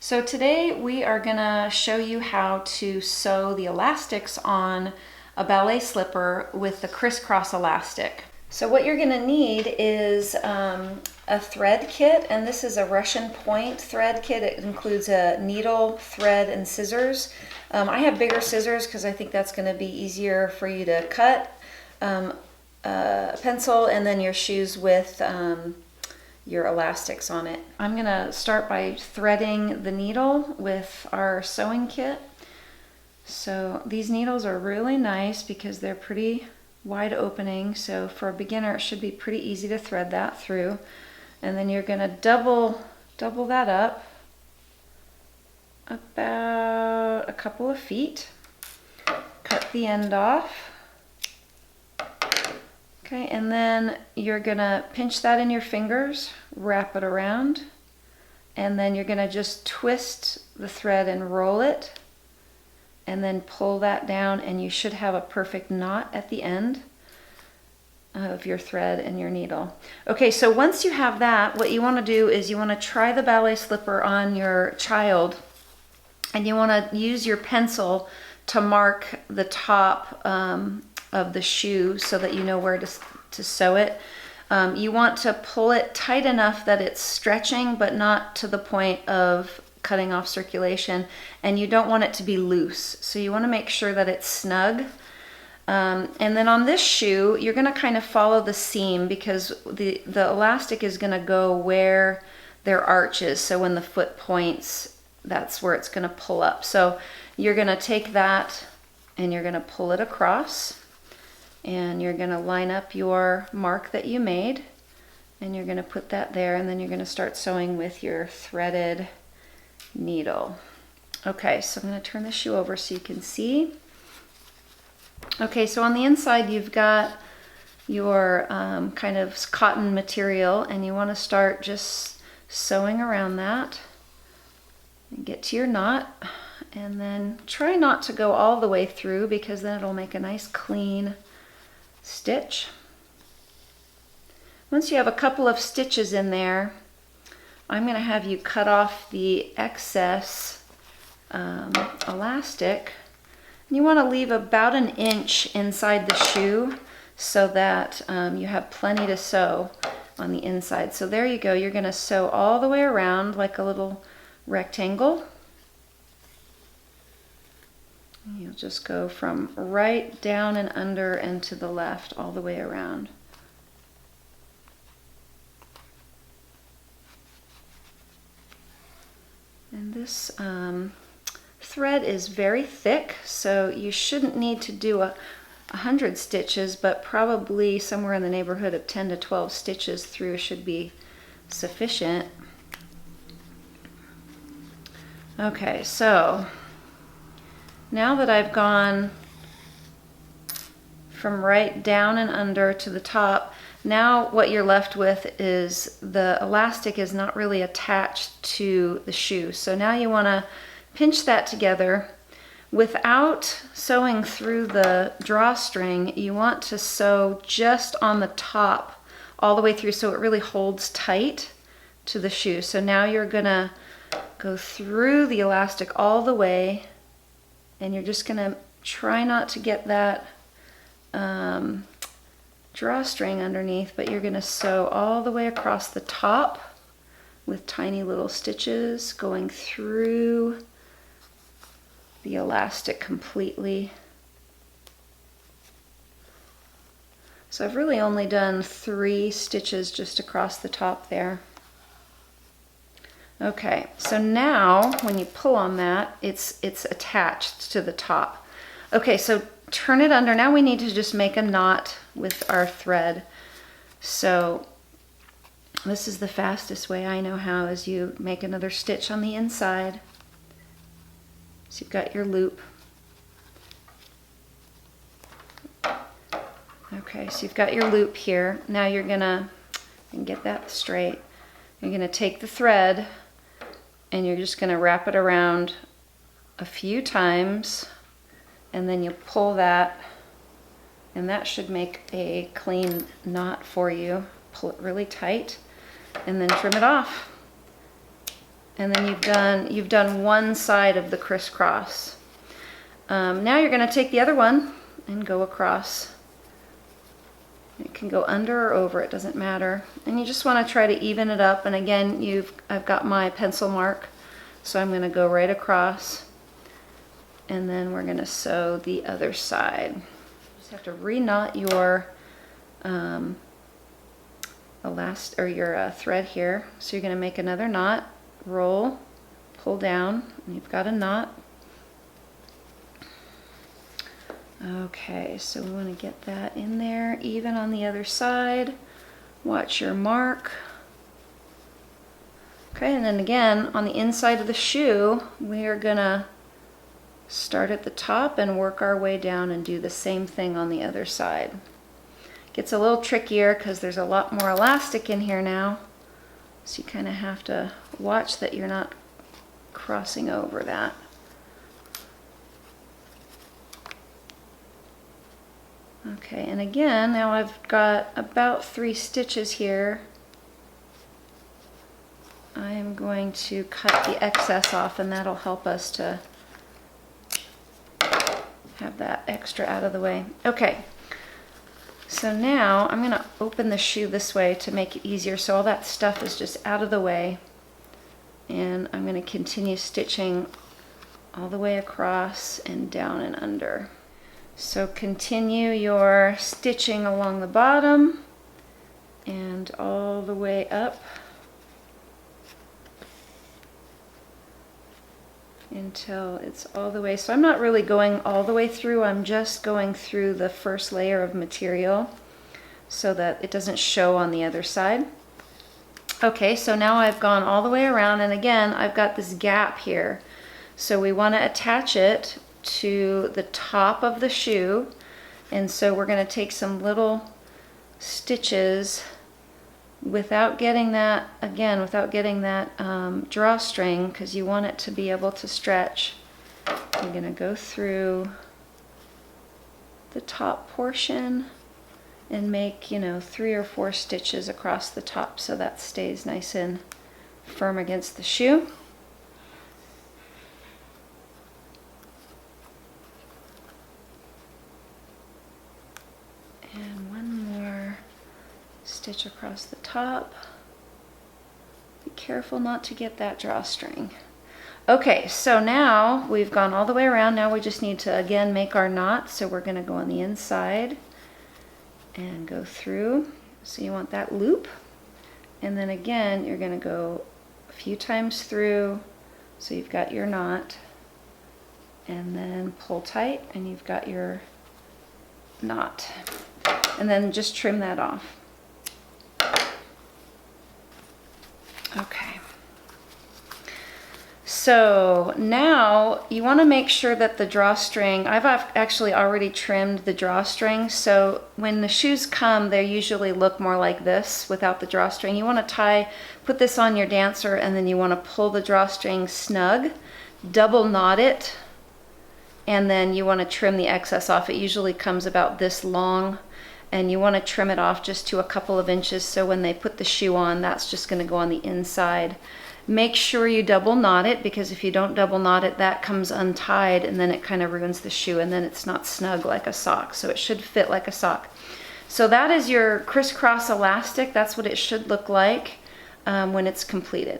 So today we are gonna show you how to sew the elastics on a ballet slipper with the CrissCross elastic. So what you're gonna need is a thread kit, and this is a Russian point thread kit. It includes a needle, thread, and scissors. I have bigger scissors because I think that's gonna be easier for you to cut. A pencil, and then your shoes with your elastics on it. I'm gonna start by threading the needle with our sewing kit. So these needles are really nice because they're pretty wide opening. So for a beginner, it should be pretty easy to thread that through. And then you're gonna double that up about a couple of feet. Cut the end off. Okay, and then you're gonna pinch that in your fingers, wrap it around, and then you're gonna just twist the thread and roll it, and then pull that down, and you should have a perfect knot at the end of your thread and your needle. Okay, so once you have that, what you wanna do is you wanna try the ballet slipper on your child, and you wanna use your pencil to mark the top of the shoe so that you know where to sew it. You want to pull it tight enough that it's stretching, but not to the point of cutting off circulation, and you don't want it to be loose. So you want to make sure that it's snug. And then on this shoe, you're going to kind of follow the seam because the elastic is going to go where their arch is. So when the foot points, that's where it's going to pull up. So you're going to take that and you're going to pull it across. And you're going to line up your mark that you made, and you're going to put that there, and then you're going to start sewing with your threaded needle. Okay, so I'm going to turn the shoe over so you can see. Okay, so on the inside you've got your kind of cotton material, and you want to start just sewing around that and get to your knot, and then try not to go all the way through because then it'll make a nice clean stitch. Once you have a couple of stitches in there, I'm going to have you cut off the excess elastic. And you want to leave about an inch inside the shoe so that you have plenty to sew on the inside. So there you go. You're going to sew all the way around like a little rectangle. You'll just go from right down and under and to the left all the way around. And this thread is very thick, so you shouldn't need to do 100 stitches, but probably somewhere in the neighborhood of 10 to 12 stitches through should be sufficient. Okay, so now that I've gone from right down and under to the top, now what you're left with is the elastic is not really attached to the shoe. So now you want to pinch that together. Without sewing through the drawstring, you want to sew just on the top all the way through so it really holds tight to the shoe. So now you're gonna go through the elastic all the way, and you're just gonna try not to get that drawstring underneath, but you're gonna sew all the way across the top with tiny little stitches going through the elastic completely. So I've really only done 3 stitches just across the top there. Okay, so now when you pull on that, it's attached to the top. Okay, so turn it under. Now we need to just make a knot with our thread. So this is the fastest way I know how, is you make another stitch on the inside. So you've got your loop. Okay, so you've got your loop here. Now you're gonna, and get that straight, you're gonna take the thread and you're just gonna wrap it around a few times, and then you pull that, and that should make a clean knot for you. Pull it really tight and then trim it off. And then you've done one side of the crisscross. Now you're going to take the other one and go across. It can go under or over, it doesn't matter. And you just want to try to even it up. And again, I've got my pencil mark, so I'm going to go right across. And then we're going to sew the other side. You just have to re-knot your thread here. So you're going to make another knot, roll, pull down, and you've got a knot. Okay, so we want to get that in there, even on the other side. Watch your mark. Okay, and then again, on the inside of the shoe, we are gonna start at the top and work our way down and do the same thing on the other side. Gets a little trickier because there's a lot more elastic in here now, so you kind of have to watch that you're not crossing over that. Okay, and again, now I've got about 3 stitches here. I am going to cut the excess off, and that'll help us to have that extra out of the way. Okay, so now I'm going to open the shoe this way to make it easier, so all that stuff is just out of the way. And I'm going to continue stitching all the way across and down and under. So continue your stitching along the bottom and all the way up until it's all the way. So I'm not really going all the way through, I'm just going through the first layer of material so that it doesn't show on the other side. Okay, so now I've gone all the way around, and again I've got this gap here. So we want to attach it to the top of the shoe, and so we're going to take some little stitches without getting that, again, without getting that drawstring, because you want it to be able to stretch. You're going to go through the top portion and make, 3 or 4 stitches across the top so that stays nice and firm against the shoe. And one more stitch across the top. Be careful not to get that drawstring. Okay, so now we've gone all the way around. Now we just need to again make our knot. So we're going to go on the inside and go through. So you want that loop. And then again, you're going to go a few times through. So you've got your knot. And then pull tight and you've got your knot. And then just trim that off. Okay. So now you want to make sure that the drawstring, I've actually already trimmed the drawstring, so when the shoes come, they usually look more like this without the drawstring. You want to put this on your dancer, and then you want to pull the drawstring snug, double knot it, and then you want to trim the excess off. It usually comes about this long, and you want to trim it off just to a couple of inches, so when they put the shoe on, that's just going to go on the inside. Make sure you double knot it, because if you don't double knot it, that comes untied and then it kind of ruins the shoe, and then it's not snug like a sock. So it should fit like a sock. So that is your crisscross elastic. That's what it should look like when it's completed.